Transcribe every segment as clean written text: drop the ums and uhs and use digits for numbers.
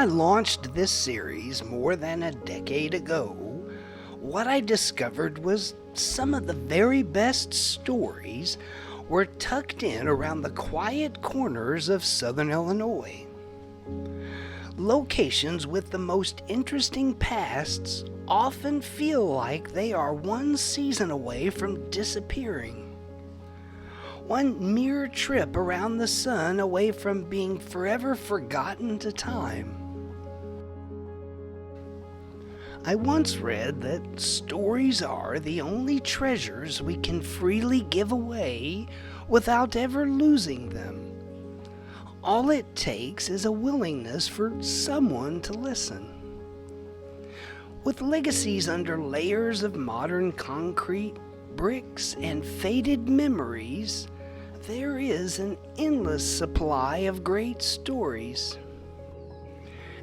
I launched this series more than a decade ago, what I discovered was some of the very best stories were tucked in around the quiet corners of southern Illinois. Locations with the most interesting pasts often feel like they are one season away from disappearing. One mere trip around the sun away from being forever forgotten to time. I once read that stories are the only treasures we can freely give away without ever losing them. All it takes is a willingness for someone to listen. With legacies under layers of modern concrete, bricks, and faded memories, there is an endless supply of great stories.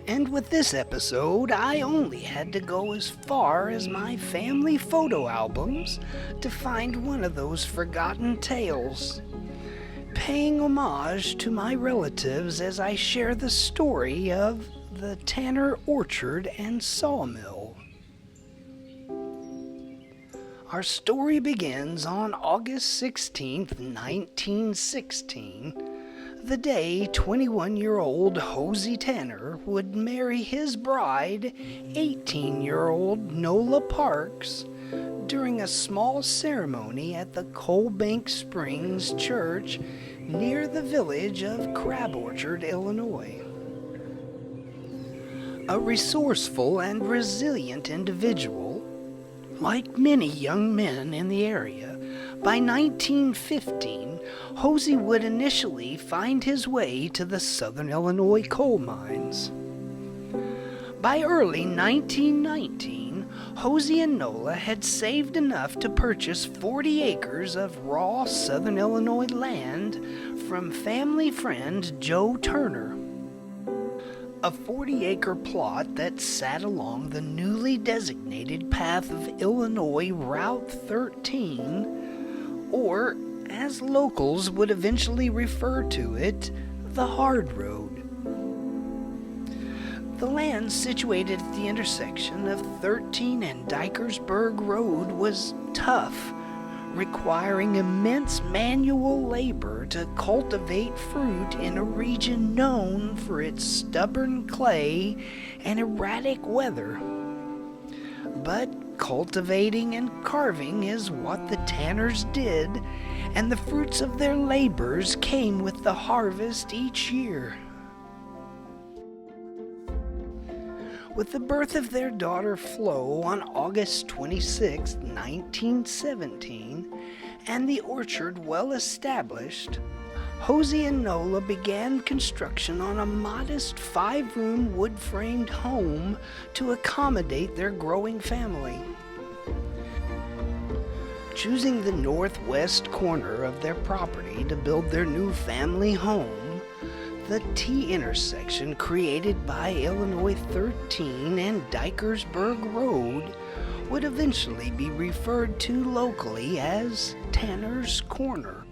And with this episode, I only had to go as far as my family photo albums to find one of those forgotten tales, paying homage to my relatives as I share the story of the Tanner Orchard and Sawmill. Our story begins on August 16th, 1916, the day 21-year-old Hosia Tanner would marry his bride, 18-year-old Nola Parks, during a small ceremony at the Coalbank Springs Church near the village of Crab Orchard, Illinois. A resourceful and resilient individual, like many young men in the area, by 1915, Hosia would initially find his way to the southern Illinois coal mines. By early 1919, Hosia and Nola had saved enough to purchase 40 acres of raw southern Illinois land from family friend Joe Turner. A 40-acre plot that sat along the newly designated path of Illinois Route 13, or, as locals would eventually refer to it, the Hard Road. The land situated at the intersection of 13 and Dikersburg Road was tough, requiring immense manual labor to cultivate fruit in a region known for its stubborn clay and erratic weather. But cultivating and carving is what the Tanners did, and the fruits of their labors came with the harvest each year. With the birth of their daughter Flo on August 26, 1917, and the orchard well established, Hosia and Nola began construction on a modest 5-room wood-framed home to accommodate their growing family. Choosing the northwest corner of their property to build their new family home, the T-intersection created by Illinois 13 and Dikersburg Road would eventually be referred to locally as Tanner's Corner.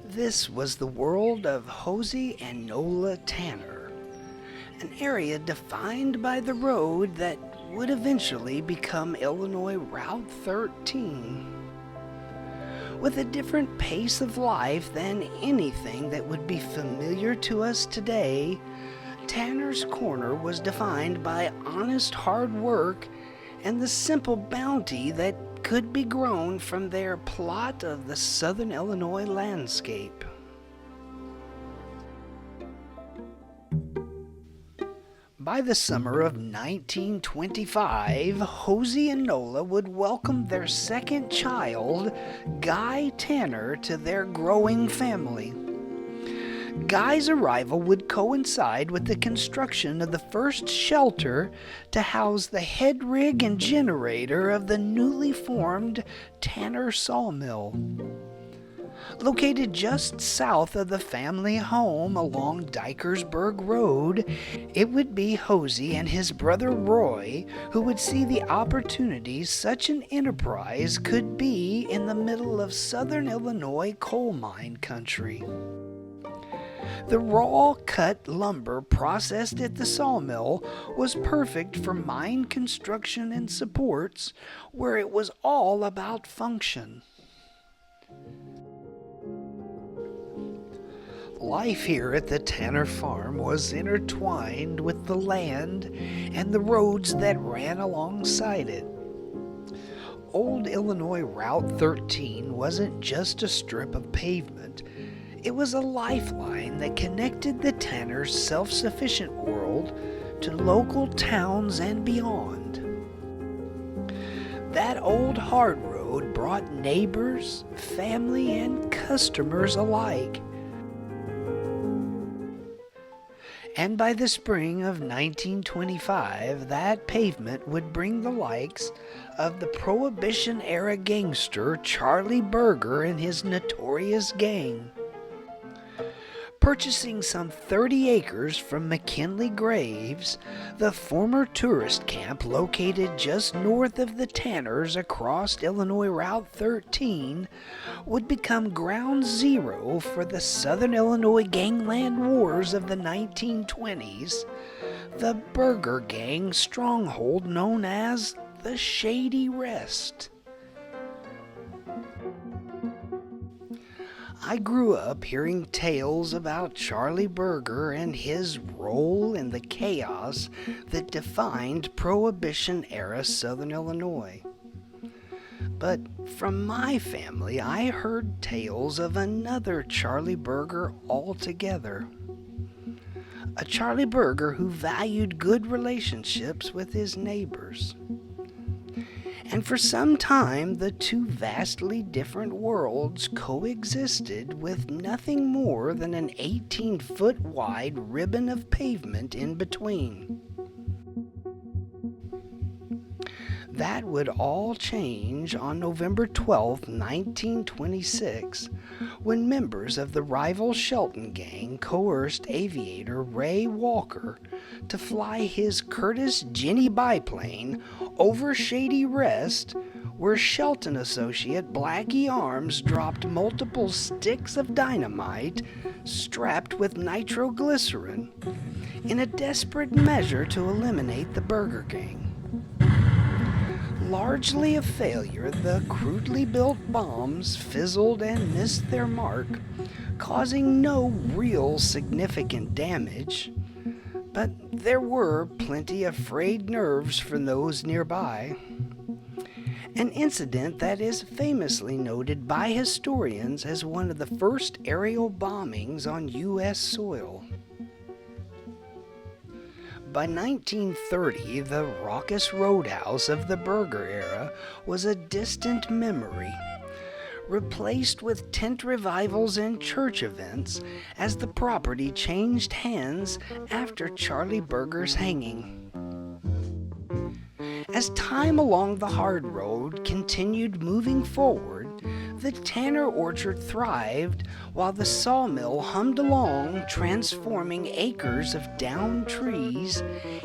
This was the world of Hosia and Nola Tanner, an area defined by the road that would eventually become Illinois Route 13. With a different pace of life than anything that would be familiar to us today, Tanner's Corner was defined by honest hard work and the simple bounty that could be grown from their plot of the southern Illinois landscape. By the summer of 1925, Hosia and Nola would welcome their second child, Guy Tanner, to their growing family. Guy's arrival would coincide with the construction of the first shelter to house the head rig and generator of the newly formed Tanner Sawmill. Located just south of the family home along Dikersburg Road, it would be Hosia and his brother Roy who would see the opportunities such an enterprise could be in the middle of southern Illinois coal mine country. The raw cut lumber processed at the sawmill was perfect for mine construction and supports, where it was all about function. Life here at the Tanner farm was intertwined with the land and the roads that ran alongside it. Old Illinois Route 13 wasn't just a strip of pavement. It was a lifeline that connected the Tanners' self-sufficient world to local towns and beyond. That old hard road brought neighbors, family, and customers alike. And by the spring of 1925, that pavement would bring the likes of the Prohibition-era gangster Charlie Berger and his notorious gang. Purchasing some 30 acres from McKinley Graves, the former tourist camp located just north of the Tanners across Illinois Route 13, would become ground zero for the Southern Illinois gangland wars of the 1920s, the Berger Gang stronghold known as the Shady Rest. I grew up hearing tales about Charlie Berger and his role in the chaos that defined Prohibition-era Southern Illinois. But from my family, I heard tales of another Charlie Berger altogether. A Charlie Berger who valued good relationships with his neighbors. And for some time, the two vastly different worlds coexisted with nothing more than an 18-foot wide ribbon of pavement in between. That would all change on November 12, 1926, when members of the rival Shelton gang coerced aviator Ray Walker to fly his Curtiss Jenny biplane over Shady Rest, where Shelton associate Blackie Arms dropped multiple sticks of dynamite strapped with nitroglycerin in a desperate measure to eliminate the Berger Gang. Largely a failure, the crudely built bombs fizzled and missed their mark, causing no real significant damage. But there were plenty of frayed nerves for those nearby. An incident that is famously noted by historians as one of the first aerial bombings on U.S. soil. By 1930, the raucous roadhouse of the Berger era was a distant memory, replaced with tent revivals and church events as the property changed hands after Charlie Berger's hanging. As time along the hard road continued moving forward, the Tanner orchard thrived while the sawmill hummed along, transforming acres of downed trees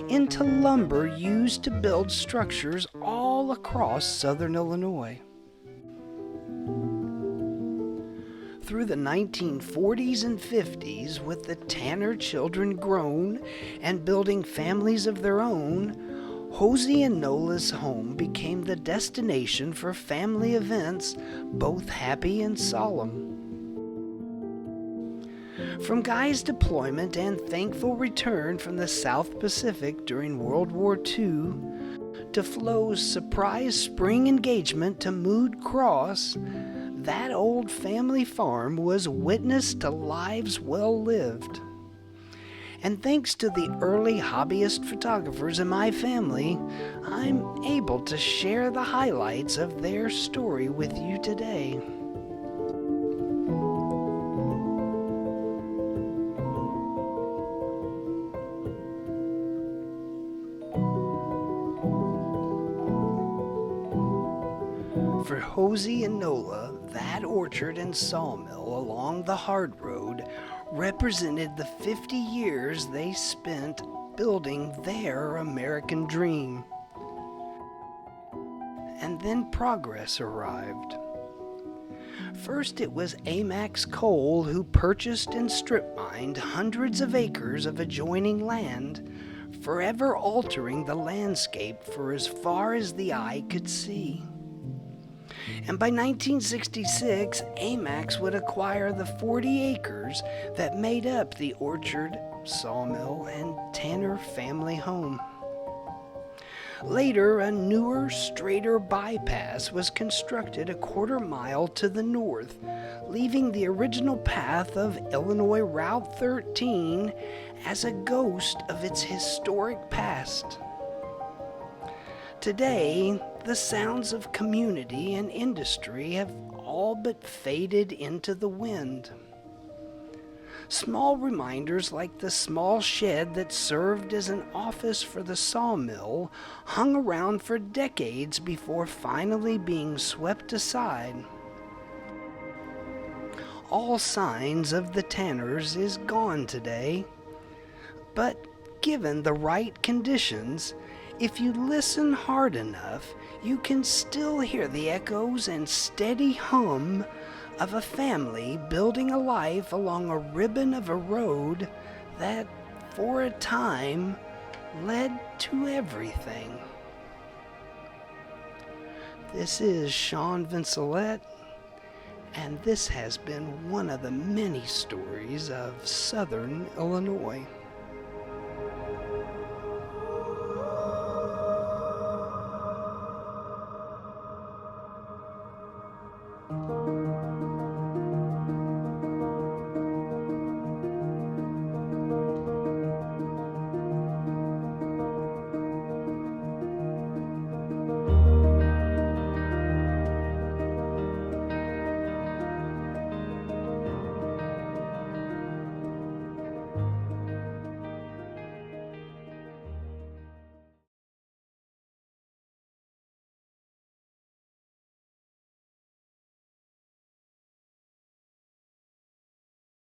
into lumber used to build structures all across southern Illinois. Through the 1940s and 50s, with the Tanner children grown and building families of their own, Hosia and Nola's home became the destination for family events, both happy and solemn. From Guy's deployment and thankful return from the South Pacific during World War II, to Flo's surprise spring engagement to Mood Cross, that old family farm was witness to lives well lived. And thanks to the early hobbyist photographers in my family, I'm able to share the highlights of their story with you today. For Hosia and Nola, that orchard and sawmill along the hard road represented the 50 years they spent building their American dream. And then progress arrived. First, it was Amax Cole who purchased and strip mined hundreds of acres of adjoining land, forever altering the landscape for as far as the eye could see. And by 1966, Amax would acquire the 40 acres that made up the orchard, Sawmill, and Tanner family home. Later, a newer, straighter bypass was constructed a quarter-mile to the north, leaving the original path of Illinois Route 13 as a ghost of its historic past. Today, the sounds of community and industry have all but faded into the wind. Small reminders like the small shed that served as an office for the sawmill hung around for decades before finally being swept aside. All signs of the Tanners is gone today, but given the right conditions, if you listen hard enough, you can still hear the echoes and steady hum of a family building a life along a ribbon of a road that, for a time, led to everything. This is Sean Vincelette, and this has been one of the many stories of Southern Illinois.